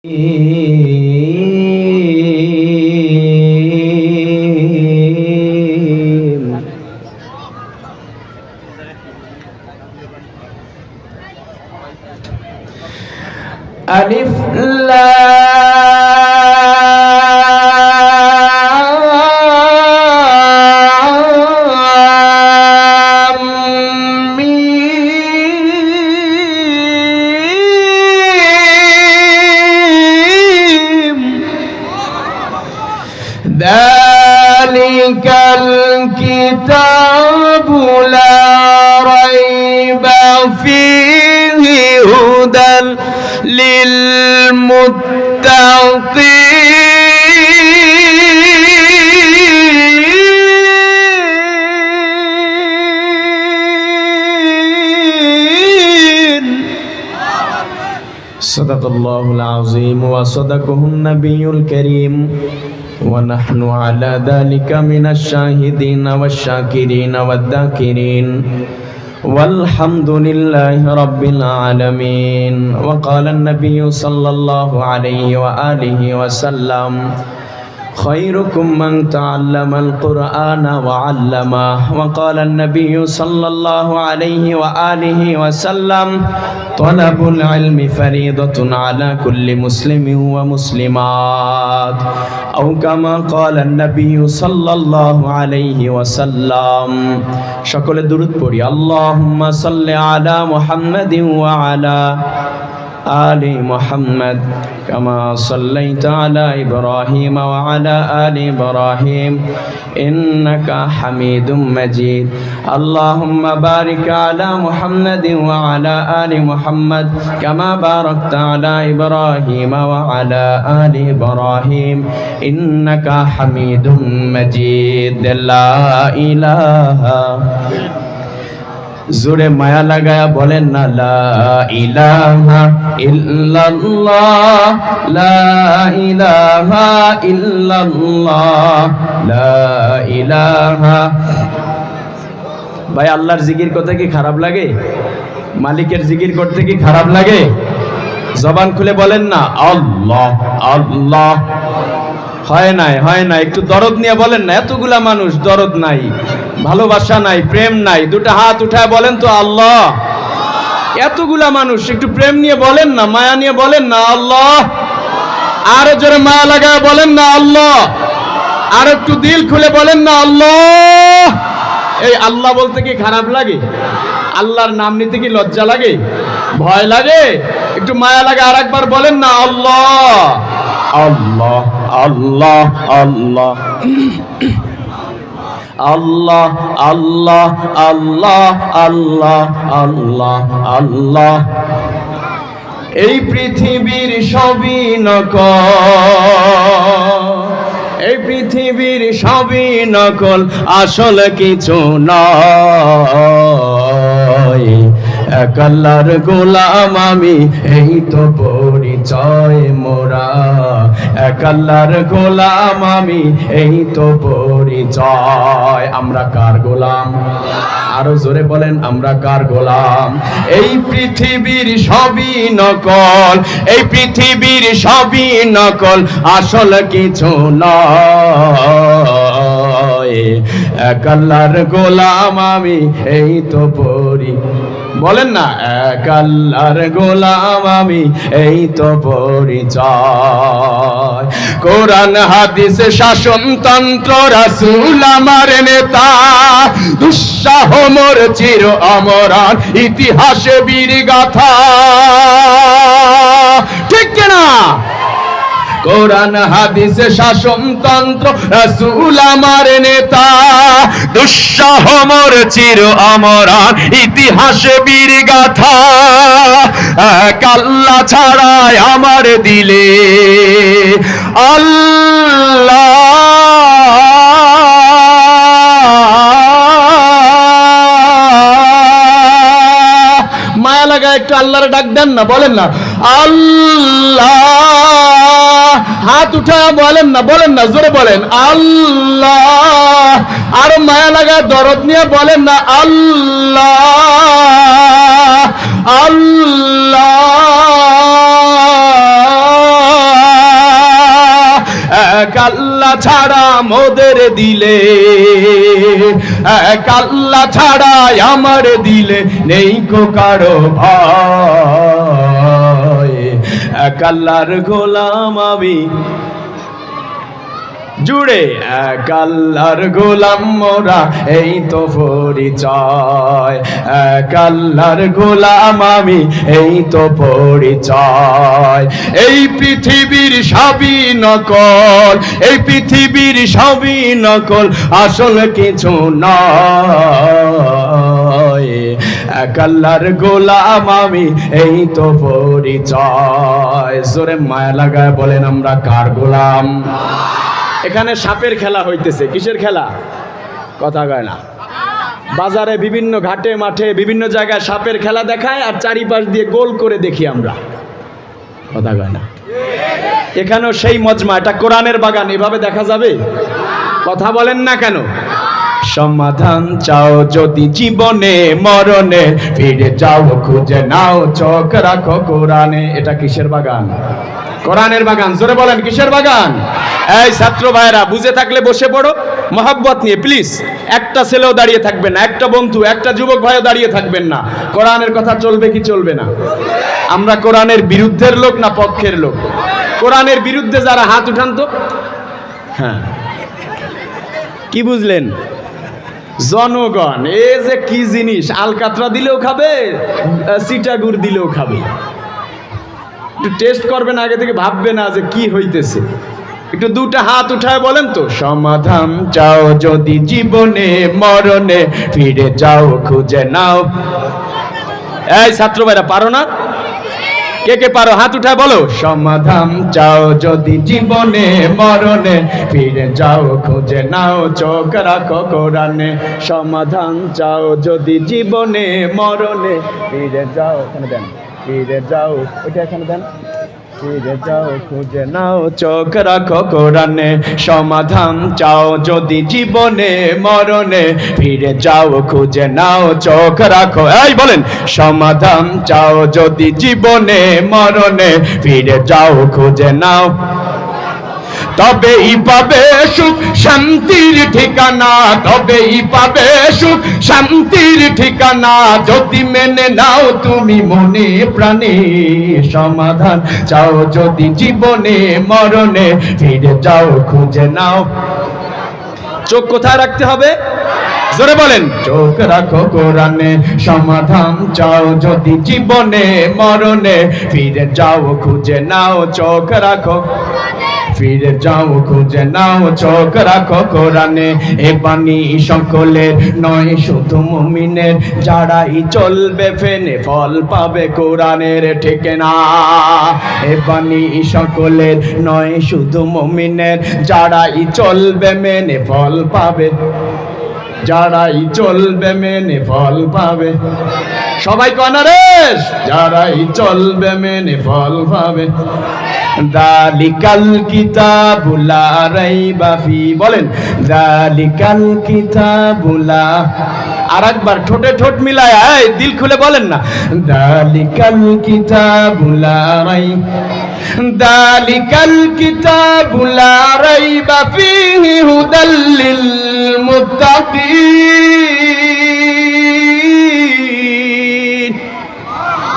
আলিফ লাম মিম যালিকাল কিতাবু লা রাইবা ফীহি হুদাল للمتقين صدق الله العظيم وصدقه النبي الكريم ونحن على ذلك من الشاهدين والشاكرين والذاكرين والحمد لله رب العالمين. وقال النبي صلى الله عليه وآله وسلم خيركم من تعلم القرآن وعلمه. وقال النبي صلى الله عليه وآله وسلم طلب العلم فريضة على كل مسلم ومسلمات أو كما قال النبي صلى الله عليه وسلم. সকলে দুরূদ পড়ি। اللهم صل على محمد وعلى آل محمد كما صليت على إبراهيم وعلى آل إبراهيم إنك حميد مجيد. اللهم بارك على محمد وعلى آل محمد كما باركت على إبراهيم وعلى آل إبراهيم إنك حميد مجيد. لا إله জোরে মায়া লাগায়া বলেন না লা ইলাহা ইল্লাল্লাহ লা ইলাহা ইল্লাল্লাহ লা ইলাহা। ভাই আল্লাহর জিকির করতে কি খারাপ লাগে? মালিকের জিকির করতে কি খারাপ লাগে? জবান খুলে বলেন না আল্লাহ আল্লাহ। হয় না, একটু দরদ নিয়ে বলেন না। এতগুলা মানুষ দরদ নাই, ভালোবাসা নাই, প্রেম নাই। দুটা হাত উঠায় বলেন তো আল্লাহ। এতগুলা মানুষ একটু প্রেম নিয়ে বলেন না, মায়া নিয়ে বলেন না আল্লাহ। আরো জোরে মায়া লাগায় বলেন না আল্লাহ। আর একটু দিল খুলে বলেন না আল্লাহ। এই আল্লাহ বলতে কি খারাপ লাগে? আল্লাহর নাম নিতে কি লজ্জা লাগে, ভয় লাগে? একটু মায়া লাগে। আর একবার বলেন না আল্লাহ আল্লাহ আল্লাহ আল্লাহ আল্লাহ আল্লাহ আল্লাহ আল্লাহ আল্লাহ আল্লাহ। এই পৃথিবীর সবই নকল, এই পৃথিবীর সবই নকল, আসল কিছু নয়। এক আল্লাহর গোলাম আমি, এই তো পরিচয় মোরা। এক আল্লাহর গোলাম আমি, এই তো পরিচয়। আমরা কার গোলাম? আরো জোরে বলেন, আমরা কার গোলাম? এই পৃথিবীর সবই নকল, এই পৃথিবীর সবই নকল, আসল কিছু নয়। এক আল্লাহর গোলাম আমি, এই তো বলেন না এক আল্লাহর গোলাম আমি, এই তো পরিচয়। কোরআন হাদিস শাসনতন্ত্র রাসূল আমার নেতা, দুঃসাহ মোর চির অমরান ইতিহাসে বীর গাথা। ঠিক কিনা? কোরআন হাদিস শাসনতন্ত্র রাসূল আমার নেতা, দুঃসাহ মোর চির অমরান ইতিহাসে বীর গাথা। এক আল্লাহ ছাড়াই আমার দিলে আল্লাহ মায়া লাগা। একটু আল্লাহর ডাক দেন না, বলেন না আল্লাহ। হাত উঠা বলেন না, জোরে বলেন আল্লাহ। আর মায়া লাগা দরদ নিয়ে বলেন না আল্লাহ আল্লাহ এক আল্লাহ ছাড়া মোদের দিলে, এক আল্লাহ ছাড়া আমার দিলে নেই কো কারো ভয়। এক আল্লাহর গোলাম আমি জুড়ে, এক আল্লাহর গোলাম মোরা এই তো পরিচয়। এক আল্লাহর গোলাম আমি এই তো পরিচয়। এই পৃথিবীর সবই নকল, এই পৃথিবীর সবই নকল, আসল কিছু নয়। এক আল্লাহর গোলাম আমি এই তো পরিচয়। জোরে মায়া লাগায় বলেন আমরা কার গোলাম? এখানে সাপের খেলা হইতেছে। কিসের খেলা? কথা কয় না। বাজারে বিভিন্ন ঘাটে মাঠে বিভিন্ন জায়গায় সাপের খেলা দেখায়, আর চারিপাশ দিয়ে গোল করে দেখি আমরা। কথা কয় না। এখানেও সেই মজমা, এটা কোরআনের বাগান, এভাবে দেখা যাবে? কথা বলেন না কেন? সমাধান চাও যদি জীবনে মরণে, ফিরে যাও খুঁজে নাও চোখ রাখো কোরআনে। এটা কিসের বাগান? কোরআনের বাগান। জোরে বলেন কিসের বাগান? এই ছাত্র ভাইরা, বুঝে থাকলে বসে পড়ো মহব্বত নিয়ে প্লিজ। একটা ছেলেও দাঁড়িয়ে থাকবেন না, একটা বন্ধু, একটা যুবক ভাইও দাঁড়িয়ে থাকবেন না। কোরআনের কথা চলবে কি চলবে না? আমরা কোরআনের বিরুদ্ধের লোক না পক্ষের লোক? কোরআনের বিরুদ্ধে যারা হাত উঠান তো। হ্যাঁ, কি বুঝলেন? জনগণ এ যে কি জিনিস, আলকাতরা দিলেও খাবে, চিটাগুড় দিলেও খাবে। একটু টেস্ট করবেন, আগে থেকে ভাববে না যে কি হইতেছে। একটু দুটা হাত উঠায় বলেন তো, সমাধান চাও যদি জীবনে মরণে, ফিরে যাও খুঁজে নাও। এই ছাত্র ভাইরা, পারো না? কে কে পারো হাত উঠায় বলো, সমাধান চাও যদি জীবনে মরণে, ফিরে যাও খুঁজে নাও চোখ রাখো কোরআনে। সমাধান চাও যদি জীবনে মরণে, ফিরে যাও, এখানে দেন, ফিরে যাও, ওইটা এখানে দেন, ফিরে যাও খুঁজে নাও চোখ রাখো কোরআনে। সমাধান চাও যদি জীবনে মরণে, ফিরে যাও খুঁজে নাও চোখ রাখো। এই বলেন, সমাধান চাও যদি জীবনে মরণে, ফিরে যাও খুঁজে নাও, তবেই পাবে সুখ শান্তির ঠিকানা, তবেই পাবে সুখ শান্তির ঠিকানা, যদি মেনে নাও তুমি মনে প্রাণে। সমাধান চাও যদি জীবনে মরণে, ফিরে যাও খুঁজে নাও। চোখ কোথায় রাখতে হবে? জোরে বলেন, চোখ রাখো কোরআনে। সমাধান চাও যদি জীবনে মরণে, ফিরে যাও খুঁজে নাও চোখ রাখো, ফিরে যাও খুঁজে নাও চোখ রাখো কোরআনে। এ বাণী সকলের নয় শুধু মুমিনের, যারাই চলবে ফেনে ফল পাবে কোরআনের, ঠিক না? এ বাণী সকলের নয় শুধু মুমিনের, যারাই চলবে মেনে ফল পাবে, যারাই চলবে মেনে ফল পাবে। সবাই কনারে, যারাই চলবে মেনে ফল পাবে। দালিকাল কিতাবুল লা রাইবা ফি, বলেন দালিকাল কিতাবুল লা, আরেকবার ঠোঁটে ঠোঁট মিলায় এই দিল খুলে বলেন না, দালিকাল কিতাবুল লা রাইবা, দালিকাল কিতাবুল লা রাইবা ফিহি হুদাল লিল মুত্তাকিন।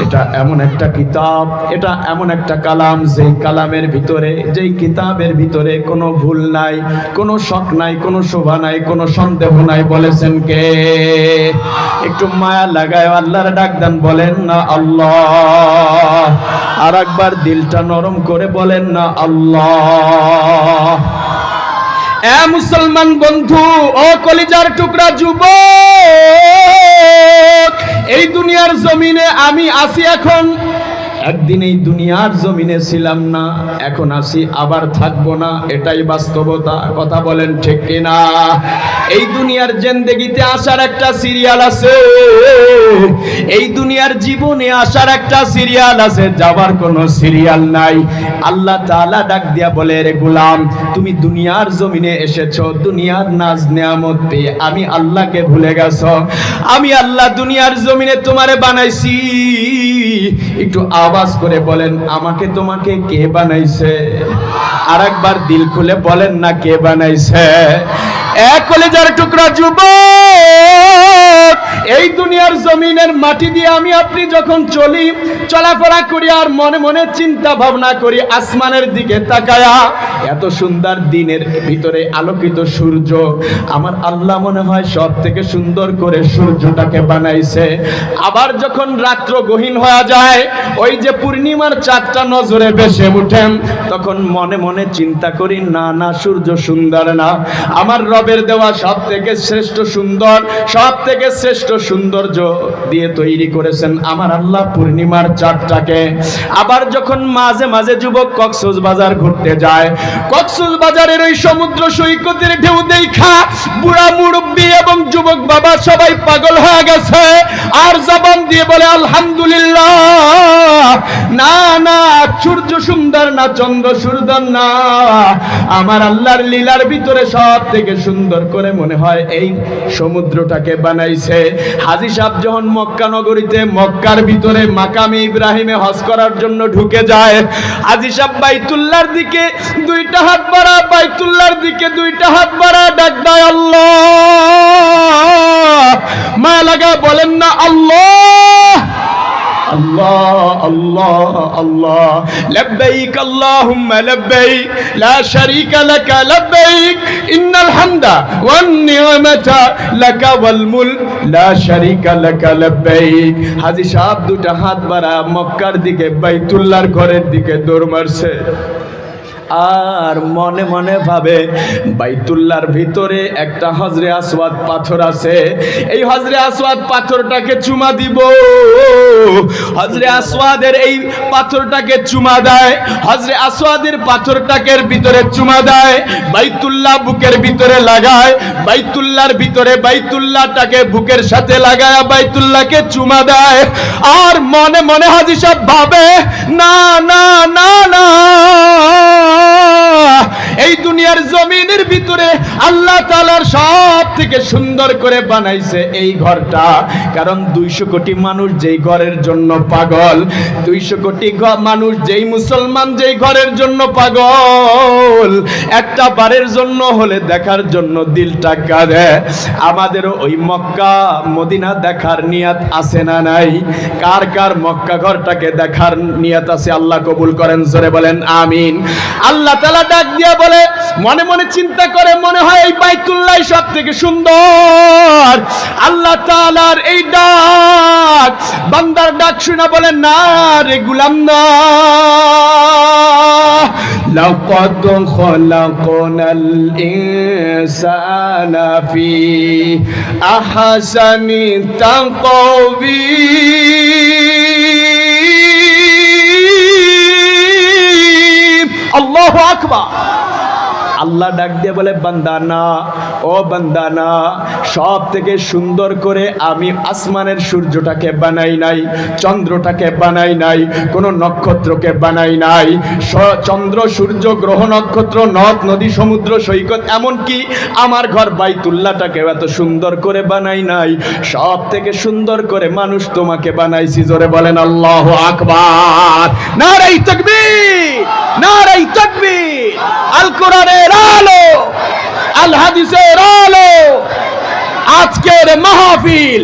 এটা এমন একটা কিতাব, এটা এমন একটা কালাম, যেই কালামের ভিতরে, যেই কিতাবের ভিতরে কোনো ভুল নাই, কোনো শক নাই, কোনো শোভা নাই, কোনো সন্দেহ নাই। বলেছেন কে? একটু মায়া লাগায় আল্লাহর ডাক দেন, বলেন না আল্লাহ। আর একবার দিলটা নরম করে বলেন না আল্লাহ। এ মুসলমান বন্ধু, ও কলিজার টুকরা যুবক, এই দুনিয়ার জমিনে আমি আছি এখন, একদিন এই দুনিয়ার জমিনে ছিলাম না, এখন আছি, আবার থাকবো না, এটাই বাস্তবতা। কথা বলেন ঠিক কিনা? এই দুনিয়ার জিন্দেগিতে আসার একটা সিরিয়াল আছে, এই দুনিয়ার জীবনে আসার একটা সিরিয়াল আছে, যাবার কোনো সিরিয়াল নাই। আল্লাহ তাআলা ডাক দিয়া বলে, রে গোলাম, তুমি দুনিয়ার জমিনে এসেছো, দুনিয়ার নাজ নেয়ামত পেয়ে আমি আল্লাহকে ভুলে গেছো। আমি আল্লাহ দুনিয়ার জমিনে তোমারে বানাইছি, একটু আওয়াজ করে বলেন, আমাকে তোমাকে কে বানাইছে? আরেকবার দিল খুলে বলেন না, কে বানাইছে? এক কলেজার টুকরা যুবক, এই দুনিয়ার জমিনের মাটি দিয়ে আমি আপনি যখন চলি, চলাফেরা করি আর মনে মনে চিন্তা ভাবনা করি আসমানের দিকে তাকায়া, এত সুন্দর দিনের ভিতরে আলোকিত সূর্য, আমার আল্লাহ মনে হয় সব থেকে সুন্দর করে সূর্যটাকে বানাইছে। আবার যখন রাত্র গহীন হয়ে যায়, ওই যে পূর্ণিমার চাঁদটা নজরে ভেসে উঠেন, তখন মনে মনে চিন্তা করি, না না, সূর্য সুন্দর না, আমার রবের দেওয়া সব থেকে শ্রেষ্ঠ সুন্দর, সব থেকে শ্রেষ্ঠ সৌন্দর্য দিয়ে তৈরি করেছেন আমার আল্লাহ পূর্ণিমার চাঁদটাকে। আবার যখন মাঝে মাঝে যুবক কক্সবাজার ঘুরতে যায়, কক্সবাজারের ওই সমুদ্র সৈকতের ঢেউ দেখা বুড়া মুরব্বি এবং যুবক বাবা সবাই পাগল হয়ে গেছে, আর জবান দিয়ে বলে আলহামদুলিল্লাহ। না না, সূর্য সুন্দর না, চন্দ্র সুন্দর না, আমার আল্লাহর লীলার ভিতরে সব থেকে সুন্দর করে মনে হয় এই সমুদ্রটাকে বানাইছে। হাজী সাহেব যখন মক্কা নগরীতে, মক্কার ভিতরে মাকামে ইব্রাহিমে হজ করার জন্য ঢুকে যায়, হাজী সাহেব বাইতুল্লাহর দিকে দুইটা হাত বাড়া, বাইতুল্লাহর দিকে দুইটা হাত বাড়া, ডাক দেয় আল্লাহ। মায়া লাগা বলেন না আল্লাহ আল্লাহ আল্লাহ আল্লাহ। লব্বাইক আল্লাহুম্মা লব্বাইক লা শারীকা লাকা লব্বাইক ইন্নাল হামদা ওয়ান নি'মাতা লাকা ওয়াল মুলক লা শারীকা লাকা লব্বাইক। হাজী সাহেব দুটো হাত বাড়া মক্কার দিকে, বাইতুল্লাহর ঘরের দিকে দৌড় মারছে, আর মনে মনে ভাবে বাইতুল্লাহর ভিতরে একটা হজরে আসওয়াদ পাথর আছে, এই হজরে আসওয়াদ পাথরটাকে চুমা দিব। হজরে আসওয়াদের এই পাথরটাকে চুমা দেয়, হজরে আসওয়াদের পাথরটাকে ভিতরে চুমা দেয়, বাইতুল্লাহ বুকের ভিতরে লাগায়, বাইতুল্লাহর ভিতরে বাইতুল্লাহটাকে বুকের সাথে লাগায় বাইতুল্লাহকে চুমা দেয়। আর মনে মনে হাজী সাহেব ভাবে, না না না না, এই দুনিয়ার জমিনের ভিতরে আল্লাহ তাআলার সব থেকে সুন্দর করে বানাইছে এই ঘরটা, কারণ 200 কোটি মানুষ যেই ঘরের জন্য পাগল, 200 কোটি মানুষ যেই মুসলমান যেই ঘরের জন্য পাগল, একটা বারের জন্য হলে দেখার জন্য দিলটা কাঁদে। আমাদেরও ওই মক্কা মদিনা দেখার নিয়ত আছে না নাই? কার কার মক্কা ঘরটাকে দেখার নিয়ত আছে? আল্লাহ কবুল করেন, জোরে বলেন আমিন। আল্লাহ তাআলা ডাক দিয়া বলে, মনে মনে চিন্তা করে, মনে হয় এই বাইতুল্লাহ সব থেকে সুন্দর। আল্লাহ তাআলার এই ডাক, বান্দার ডাক শুনে বলে, না রে গুলাম না, লাকাদ খলাকনাল ইনসানা ফি আহসানি তাকওয়ীম। আল্লাহু আকবার। আল্লাহ ডাক দিয়ে বলে, বান্দা না, ও বান্দা না, সব থেকে সুন্দর করে আমি আসমানের সূর্যটাকে বানাই নাই, চন্দ্রটাকে বানাই নাই, কোন নক্ষত্রকে বানাই নাই। চন্দ্র সূর্য গ্রহ নক্ষত্র নদ নদী সমুদ্র সৈকত এমনকি আমার ঘর বাইতুল্লাহটাকে এত সুন্দর করে বানাই নাই, সব থেকে সুন্দর করে মানুষ তোমাকে বানাইছি। জোরে বলেন আল্লাহু আকবার। নারে তাকবীর, নারে তাকবীর। আল কোরআনের আলো, আল হাদিসের আলো, আজকের মাহফিল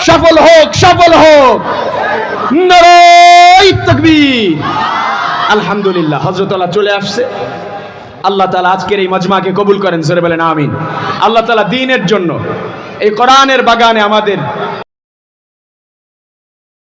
সফল হোক, সফল হোক। নারে তাকবীর। আলহামদুলিল্লাহ, হযরত আল্লাহ চলে আসছে। আল্লাহ তাআলা আজকের এই মাজমাকে কবুল করেন, জোরে বলেন আমিন। আল্লাহ তাআলা দ্বীনের জন্য এই কোরআনের বাগানে আমাদের